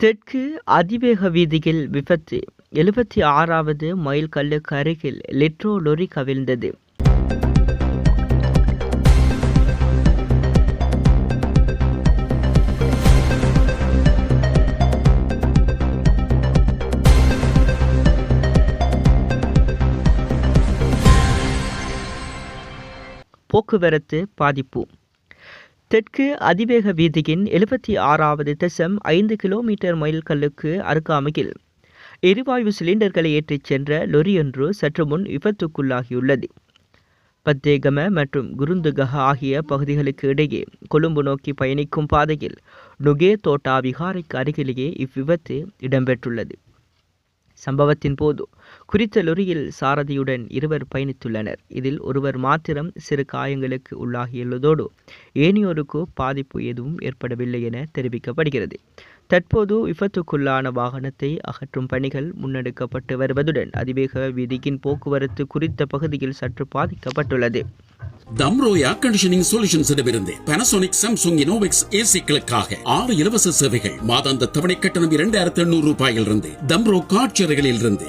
தெற்கு அதிவேக வீதியில் விபத்து 76வது மைல் கல்லுக்கு அருகில் லிட்ரோ லொரி கவிழ்ந்தது. போக்குவரத்து பாதிப்பு. தெற்கு அதிவேக வீதியின் 76.5 கிலோமீட்டர் மைல் கல்லுக்கு அருகாமையில் எரிவாயு சிலிண்டர்களை ஏற்றிச் சென்ற லொரியொன்று சற்று முன் விபத்துக்குள்ளாகியுள்ளது. பத்தேகம மற்றும் குருந்துகஹ ஆகிய பகுதிகளுக்கு இடையே கொழும்பு நோக்கி பயணிக்கும் பாதையில் நுகே தோட்டா விகாரைக்கு அருகிலேயே இவ்விபத்து இடம்பெற்றுள்ளது. சம்பவத்தின் போது குறித்த லொரியில் சாரதியுடன் இருவர் பயணித்துள்ளனர். இதில் ஒருவர் மாத்திரம் சிறு காயங்களுக்கு உள்ளாகியுள்ளதோடு ஏனையோருக்கு பாதிப்பு எதுவும் ஏற்படவில்லை என தெரிவிக்கப்படுகிறது. தற்போது விபத்துக்குள்ளான வாகனத்தை அகற்றும் பணிகள் முன்னெடுக்கப்பட்டு வருவதுடன் அதிவேக வீதியின் போக்குவரத்து குறித்த பகுதியில் சற்று பாதிக்கப்பட்டுள்ளது. தம்ரோ ஏர் கண்டிஷனிங் சொல்யூஷன்ஸ் இடமிருந்து பானாசோனிக், சாம்சங், இனோவெக்ஸ் ஏசிக்களுக்காக 6 இலவச சேவைகள். மாதாந்த தவணை கட்டணம் 2800 ரூபாயிலிருந்து. தம்ரோ காட்சியறைகளில் இருந்து